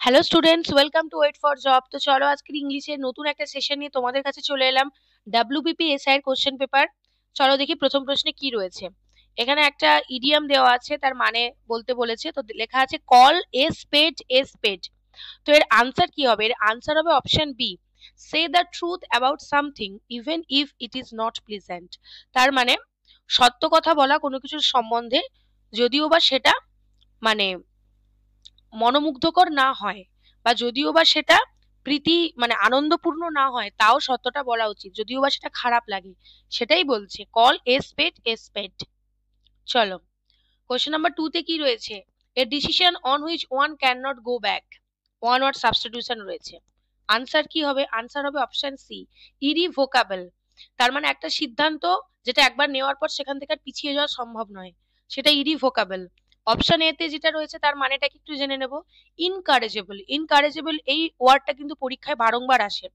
Hello students, welcome to wait for job. তো চলো আজকের ইংলিশের নতুন একটা সেশন নিয়ে তোমাদের কাছে চলে এলাম। ডাব্লিউবিপি এসআই এর কোশ্চেন পেপার। চলো দেখি প্রথম প্রশ্নে কি রয়েছে। এখানে একটা ইডিয়াম দেওয়া আছে, তার মানে বলতে বলেছে। তো লেখা আছে কল এ স্পেড এ স্পেড। তো এর আনসার কি হবে? এর আনসার হবে option B, say the truth about something even if it is not pleasant. তার মানে সত্য কথা বলা কোনো কিছুর সম্বন্ধে, যদিও বা সেটা মানে মনোমুগ্ধকর না হয়, বা যদিও বা সেটা প্রীতি মানে আনন্দপূর্ণ না হয়, তাও সত্যটা বলা উচিত, যদিও বা সেটা খারাপ লাগে। সেটাই বলছে কল এ স্পেড এ স্পেড। চলো কোশ্চেন নাম্বার 2 তে কি রয়েছে? A decision on which one can not go back, one word substitution রয়েছে। আনসার কি হবে? আনসার হবে অপশন সি, ইরিভোকাবল। তার মানে একটা সিদ্ধান্ত যেটা একবার নেওয়ার পর সেখান থেকে আর পিছিয়ে যাওয়া সম্ভব নয়, সেটা ইরিভোকাবল। অপশন এ তে যেটা রয়েছে তার মানেটা কি একটু জেনে নেব। ইনকারেজেবল। ইনকারেজেবল এই ওয়ার্ডটা কিন্তু পরীক্ষায় বারংবার আসে,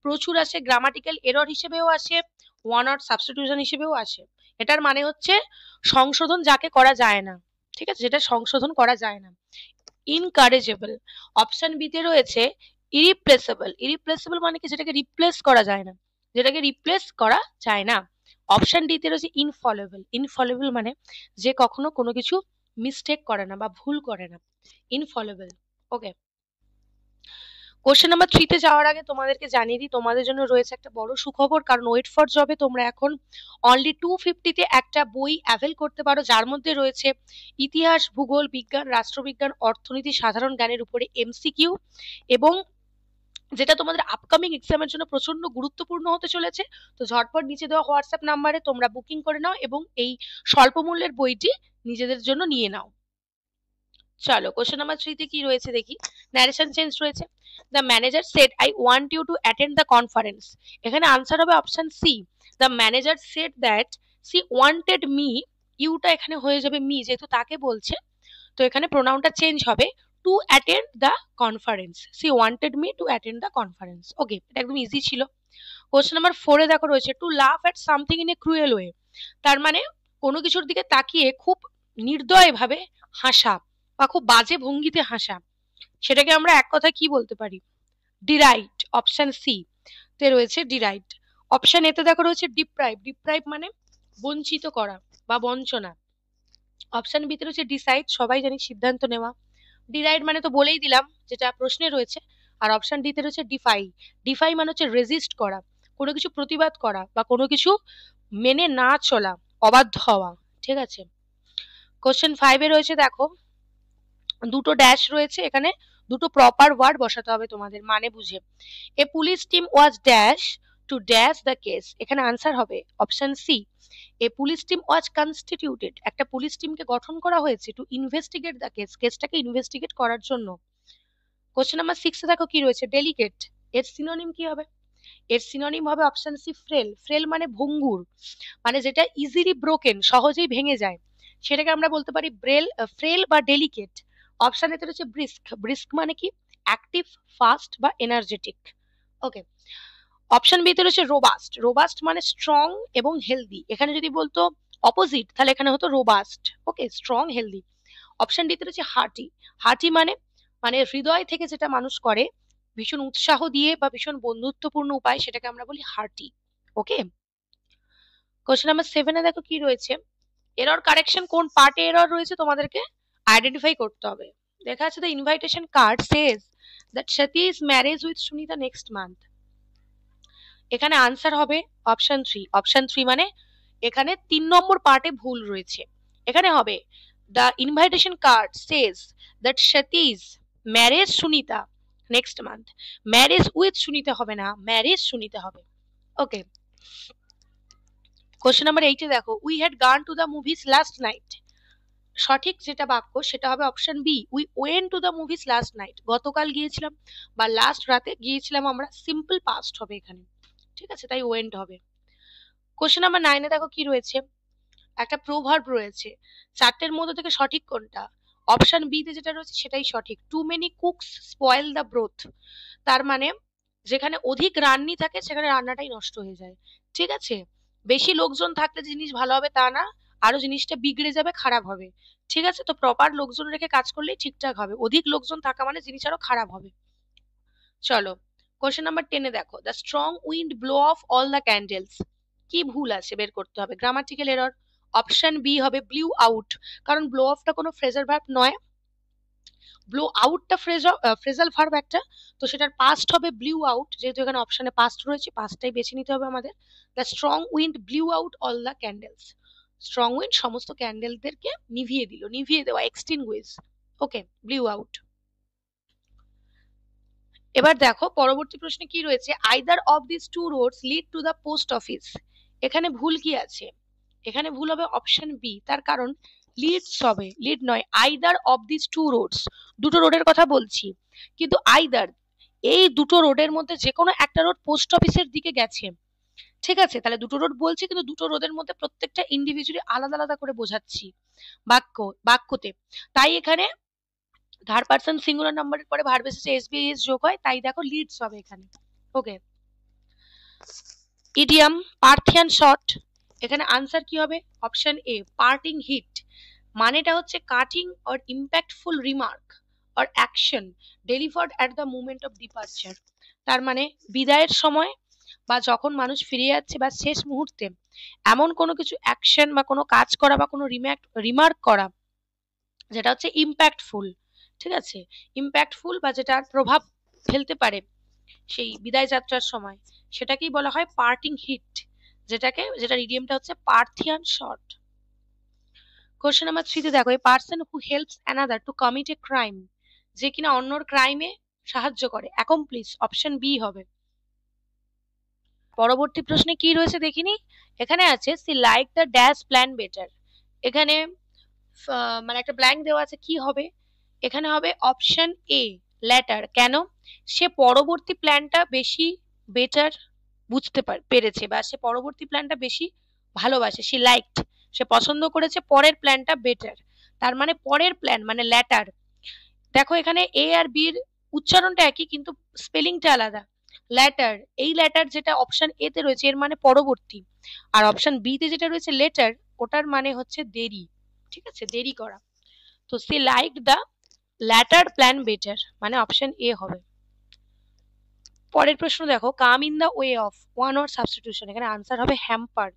প্রচুর আসে, গ্রামাটিক্যাল এরর হিসেবেও আসে, ওয়ান ওয়ার্ড সাবস্টিটিউশন হিসেবেও আসে। এটার মানে হচ্ছে সংশোধন যাকে করা যায় না, ঠিক আছে, যেটা সংশোধন করা যায় না, ইনকারেজেবল। অপশন বি তে রয়েছে ইরিপ্লেসেবল। ইরিপ্লেসেবল মানে কি? যেটাকে রিপ্লেস করা যায় না, যেটাকে রিপ্লেস করা যায় না। অপশন ডি তে রয়েছে ইনফলেবল। ইনফলেবল মানে যে কখনো কোনো কিছু মিস্টেক করে না বা ভুল করে না, ইনফলেবল। ওকে, কোশ্চেন নাম্বার 3 তে যাওয়ার আগে তোমাদেরকে জানিয়ে দিই, তোমাদের জন্য রয়েছে একটা বড় সুখবর। কারণ ওয়েট ফর জবে তোমরা এখন অনলি 250 তে একটা বই অ্যাভেল করতে পারো, যার মধ্যে রয়েছে ইতিহাস, ভূগোল, বিজ্ঞান, রাষ্ট্রবিজ্ঞান, অর্থনীতি, সাধারণ জ্ঞানের উপরে এমসিকিউ, এবং যেটা তোমাদের আপকামিং এক্সামের জন্য প্রচন্ড গুরুত্বপূর্ণ হতে চলেছে। তো ঝটপট নিচে দেওয়া হোয়াটসঅ্যাপ নাম্বারে তোমরা বুকিং করে নাও এবং এই স্বল্প মূল্যের বইটি নিজেদের জন্য নিয়ে নাও। চলো কোশ্চেন নাম্বার 3 তে কি রয়েছে দেখি। ন্যারেশন চেঞ্জ রয়েছে। The manager said I want you to attend the conference. এখানে আনসার হবে option C, the manager said that she wanted me. ইউটা এখানে হয়ে যাবে মি, যেহেতু তাকে বলছে। তো এখানে প্রোনাউনটা চেঞ্জ হবে to attend the conference. She wanted me to attend the conference. Okay, এটা একদম ইজি ছিল। কোশ্চেন নাম্বার 4 এ দেখো রয়েছে to laugh at something in a cruel way. তার মানে কোনো কিছুর দিকে তাকিয়ে খুব নির্দয় ভাবে হাসা বা খুব বাজে ভঙ্গিতে হাসা, সেটাকে আমরা এক কথায় কি বলতে পারি? ডিরাইট। অপশন সি তে রয়েছে ডিরাইট। অপশন এ তে দেখো রয়েছে ডিপ্রাইভ। ডিপ্রাইভ মানে বঞ্চিত করা বা বঞ্চনা। অপশন বি তে রয়েছে ডিসাইড, সবাই জানি সিদ্ধান্ত নেওয়া। ডিরাইড মানে তো বলেই দিলাম, যেটা প্রশ্নে রয়েছে। আর অপশন ডি তে রয়েছে ডিফাই। ডিফাই মানে হচ্ছে রেজিস্ট করা, কোনো কিছু প্রতিবাদ করা বা কোনো কিছু মেনে না চলা, অবাধ্য হওয়া। ঠিক আছে, কোশ্চেন 5 এ রয়েছে দেখো দুটো ড্যাশ রয়েছে, এখানে দুটো প্রপার ওয়ার্ড বসাতে হবে তোমাদের মানে বুঝে। A police team was dash to dash the case. এখানে আনসার হবে option C, a police team was constituted. একটা পুলিশ টিমকে গঠন করা হয়েছে টু ইনভেস্টিগেট দ্য কেস, কেসটাকে ইনভেস্টিগেট করার জন্য। কোশ্চেন নাম্বার 6 এ দেখো কি রয়েছে ডেলিকেট। এর সিনোনিম কি হবে? এর সিনোনিম হবে অপশন সি ফ্রেল। ফ্রেল মানে ভঙ্গুর, মানে যেটা ইজিলি ব্রোকেন, সহজেই ভেঙে যায়, সেটাকে আমরা বলতে পারি ফ্রেল বা ডেলিকেট। অপশন এতে রয়েছে ব্রিস্ক। ব্রিস্ক মানে কি? অ্যাক্টিভ, ফাস্ট বা এনার্জেটিক। ওকে, অপশন বি তে রয়েছে রোবাস্ট। রোবাস্ট মানে স্ট্রং এবং হেলদি। এখানে যদি বলতো অপোজিট তাহলে এখানে হতো রোবাস্ট। ওকে, স্ট্রং হেলদি। অপশন ডি তে রয়েছে হার্টি। হার্টি মানে মানে হৃদয় থেকে যেটা মানুষ করে ভীষণ উৎসাহ দিয়ে বা ভীষণ বন্ধুত্বপূর্ণ উপায়, সেটাকে আমরা বলি হার্টি। ওকে, কোশ্চেন নাম্বার 7 এ দেখো কি রয়েছে। এরর কারেকশন কোন পার্টে এরর রয়েছে তোমাদেরকে আইডেন্টিফাই করতে হবে। দেখা আছে the invitation card says that Satish marriage with Sunita next month. এখানে আনসার হবে অপশন 3। অপশন 3 মানে এখানে 3 নম্বর পার্টে ভুল রয়েছে। এখানে হবে the invitation card says that Satish marriage Sunita next month. Marriage with Sunita হবে না, ম্যারেজ সুনিতা হবে। ওকে, কোশ্চেন নাম্বার 8 এ দেখো we had gone to the movies last night. সঠিক যেটা বাক্য সেটা হবে option B, we went to the movies last night. গতকাল গিয়েছিলাম বা লাস্ট রাতে গিয়েছিলাম আমরা, সিম্পল পাস্ট হবে এখানে। ঠিক আছে, তাই ওয়েন্ট হবে। কোশ্চেন নাম্বার 9 এ দেখো কি রয়েছে, একটা প্রোভার্ব রয়েছে, চারটের মধ্যে থেকে সঠিক কোনটা? অপশন বি তে যেটা রয়েছে সেটাই সঠিক, too many cooks spoil the broth. তার মানে যেখানে অধিক রান্নি থাকে সেখানে রান্নাটাই নষ্ট হয়ে যায়। ঠিক আছে, বেশি লোকজন থাকলে জিনিস ভালো হবে তা না, আরো জিনিসটা বিগড়ে যাবে, খারাপ হবে। ঠিক আছে, তো প্রপার লোকজন রেখে কাজ করলেই ঠিকঠাক হবে, অধিক লোকজন থাকা মানে জিনিস আরো খারাপ হবে। চলো কোশ্চেন নাম্বার 10 দেখো, the strong wind blow off all the candles. কি ভুল আছে বের করতে হবে, গ্রামাটিক্যাল এরর। অপশন বি হবে ব্লিউ আউট, কারণ ব্লো অফটা কোনো ফ্রেজাল ভার্ব নয়, ব্লো আউটটা ফ্রেজাল ভার্ব একটা, তো সেটার পাস্ট হবে ব্লিউ আউট, যেহেতু এখানে অপশনে পাস্ট রয়েছে পাস্টটাই বেছে নিতে হবে আমাদের। The strong wind blew out all the candles, strong wind সমস্ত ক্যান্ডেলদেরকে নিভিয়ে দিল, নিভিয়ে দেওয়া, এক্সটিংগুইশ। ওকে, ব্লিউ আউট। এবার দেখো পরবর্তী প্রশ্নে কি রয়েছে, either of this two roads lead to the post office. এখানে ভুল কি আছে, এখানে ভুল হবে অপশন বি, তার কারণ লিডস হবে, লিড নয়, either of this two roads, দুটো রোডের কথা বলছি, কিন্তু আইদার এই দুটো রোডের মধ্যে যে কোনো একটা রোড পোস্ট অফিসের দিকে গেছে। ঠিক আছে, তাহলে দুটো রোড বলছি, কিন্তু দুটো রোডের মধ্যে প্রত্যেকটা ইন্ডিভিজুয়ালি আলাদা আলাদা করে বোঝাচ্ছি বাক্যতে। তাই এখানে থার্ড পারসন সিঙ্গুলার নাম্বারের পরে ভার্ব এসেছে এসবিএস যোগ হয়, তাই দেখো লিডস হবে এখানে। ওকে, ইডিয়াম পার্থিয়ান শট, এখানে আনসার কি হবে, অপশন এ পার্টিং হিট, মানেটা হচ্ছে cutting or impactful remark or action delivered at the moment of departure. তার মানে বিদায়ের সময় বা যখন মানুষ ফিরে যাচ্ছে বা শেষ মুহূর্তে এমন কোনো কিছু অ্যাকশন বা কোনো কাজ করা বা কোনো রিমার্ক করা যেটা হচ্ছে ইম্প্যাক্টফুল। ঠিক আছে, ইম্প্যাক্টফুল বা যেটার প্রভাব ফেলতে পারে সেই বিদায় যাত্রার সময়, সেটাকেই বলা হয় পার্টিং হিট, যেটার ইডিয়ামটা হচ্ছে পার্থিয়ান শট। কোশ্চেন নাম্বার 3 তে দেখো, a person who helps another two commit a crime, যে কিনা অন্যর ক্রাইমে সাহায্য করে, অ্যাকমপ্লিস, অপশন বি হবে। পরবর্তী প্রশ্নে কি রয়েছে দেখিনি, এখানে আছে see like the dash plan better, এখানে মানে একটা ব্ল্যাঙ্ক দেওয়া আছে, কি হবে, এখানে হবে অপশন এ ল্যাটার। কেন, সে পরবর্তী প্ল্যানটা বেশি বেটার বুঝতে পেরেছে, বা সে পরবর্তী প্ল্যানটা বেশি ভালোবাসে, সে লাইকড, সে পছন্দ করেছে পরের প্ল্যানটা বেটার, তার মানে পরের প্ল্যান মানে ল্যাটার। দেখো এখানে এ আর বির উচ্চারণটা একই কিন্তু স্পেলিংটা আলাদা, ল্যাটার, এই ল্যাটার যেটা অপশন এ তে রয়েছে এর মানে পরবর্তী, আর অপশন বি তে যেটা রয়েছে লেটার ওটার মানে হচ্ছে দেরি। ঠিক আছে, দেরি করা, তো she liked the latter plan better, মানে অপশন এ হবে। পরের প্রশ্ন দেখো, come in the way of one or substitution, এখানে আনসার হবে হ্যাম্পার,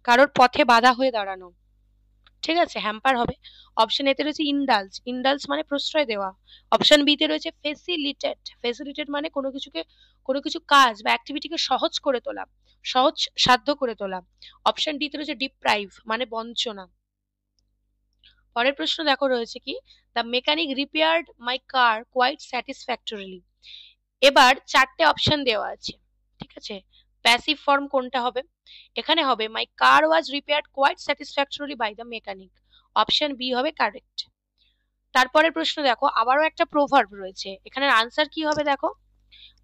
কারোর পথে বাধা হয়ে দাঁড়ানো। ঠিক আছে, হ্যাম্পার হবে। অপশন এতে রয়েছে ইনডালজ, ইনডালজ মানে প্রশ্রয় দেওয়া। অপশন বি তে রয়েছে ফেসিলিটেট, ফেসিলিটেট মানে কোনো কিছু কাজ বা অ্যাক্টিভিটিকে সহজ করে তোলা, সহজ সাধ্য করে তোলা। অপশন ডি তে রয়েছে ডিপ্রাইভ মানে বঞ্চনা। পরের প্রশ্ন দেখো রয়েছে কি, the mechanic repaired my car quite satisfactorily. এবার চারটে অপশন দেওয়া আছে, ঠিক আছে, প্যাসিভ ফর্ম কোনটা হবে, এখানে হবে my car was repaired quite satisfactorily by the mechanic, option B হবে কারেক্ট। তারপরের প্রশ্ন দেখো, আবারও একটা প্রোভার্ব রয়েছে, এখানে আনসার কি হবে দেখো,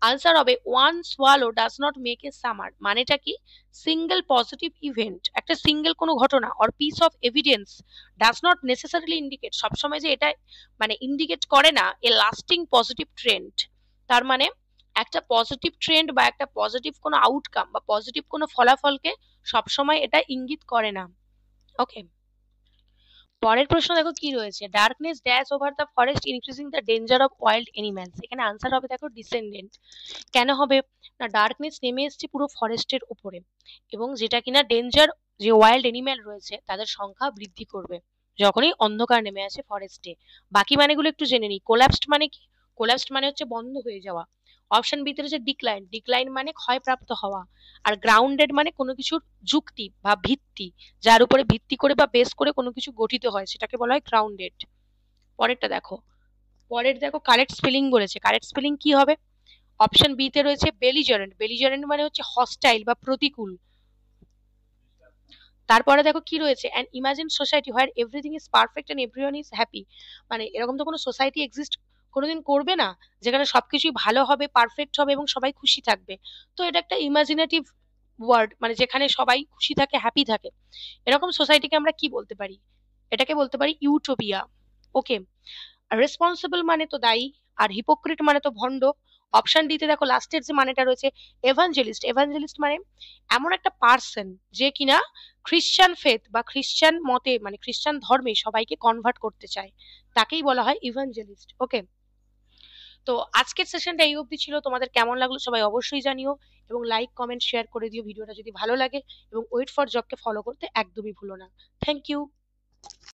আনসার হবে one swallow does not make a summer, মানেটা কি, সিঙ্গেল পজিটিভ ইভেন্ট, একটা সিঙ্গেল কোনো ঘটনা or piece of evidence does not necessarily indicate, সবসময় যে এটা মানে ইন্ডিকেট করে না এ লাস্টিং পজিটিভ ট্রেন্ড, তার মানে একটা পজিটিভ ট্রেন্ড বা একটা পজিটিভ কোনো আউটকাম বা পজিটিভ কোনো ফলাফলকে সবসময় এটা ইঙ্গিত করে না। ওকে, পরের প্রশ্ন দেখো কি রয়েছে, darkness dash over the forest increasing the danger of wild animals, এখানে আনসার হবে দেখো ডিসেন্ডেন্ট। কেন হবে না, ডার্কনেস নেমে এসছে পুরো ফরেস্টের উপরে, এবং যেটা কিনা ডেঞ্জার, যে ওয়াইল্ড এনিম্যাল রয়েছে তাদের সংখ্যা বৃদ্ধি করবে যখনই অন্ধকার নেমে আসে ফরেস্টে। বাকি মানেগুলো একটু জেনে নিই, কোল্যাপসড মানে কি, কোল্যাপসড মানে হচ্ছে বন্ধ হয়ে যাওয়া। অপশন বি তে রয়েছে ডিক্লাইন, ডিক্লাইন মানে ক্ষয়প্রাপ্ত হওয়া। আর গ্রাউন্ডেড মানে কোনো কিছুর যুক্তি বা ভিত্তি, যার উপরে ভিত্তি করে বা বেস করে কোনো কিছু গঠিত হয় সেটাকে বলা হয় গ্রাউন্ডেড। পরেরটা দেখো, কারেক্ট স্পেলিং বলেছে, কারেক্ট স্পেলিং কি হবে, অপশন বি তে রয়েছে বেলিজারেন্ট, বেলিজারেন্ট মানে হচ্ছে হস্টাইল বা প্রতিকূল। তারপরে দেখো কি রয়েছে, an imagine society where everything is perfect and everyone is happy, মানে এরকম তো কোনো সোসাইটি এক্সিস্ট কোনোদিন করবে না যেখানে সবকিছুই ভালো হবে, পারফেক্ট হবে এবং সবাই খুশি থাকবে। তো এটা একটা ইমাজিনেটিভ ওয়ার্ড, মানে যেখানে সবাই খুশি থাকে, হ্যাপি থাকে, এরকম সোসাইটিকে আমরা কি বলতে পারি, এটাকে বলতে পারি ইউটোপিয়া। ওকে, রেসপন্সিবল মানে তো দায়ী, আর হিপোক্রিট মানে তো ভণ্ড, অপশন ডিতে দেখো লাস্টের যে মানেটা রয়েছে এভাঞ্জেলিস্ট। এভাঞ্জেলিস্ট মানে এমন একটা পার্সন যে কিনা খ্রিস্টান ফেথ বা খ্রিস্টান মতে মানে খ্রিস্টান ধর্মে সবাইকে কনভার্ট করতে চায়, তাকেই বলা হয় ইভাঞ্জেলিস্ট। ওকে, তো আজকের সেশনটা এই অবধি ছিল। তোমাদের কেমন লাগলো সবাই অবশ্যই জানিও, এবং লাইক কমেন্ট শেয়ার করে দিও ভিডিওটা যদি ভালো লাগে, এবং ওয়েট ফর জবকে ফলো করতে একদমই ভুলো না। Thank you.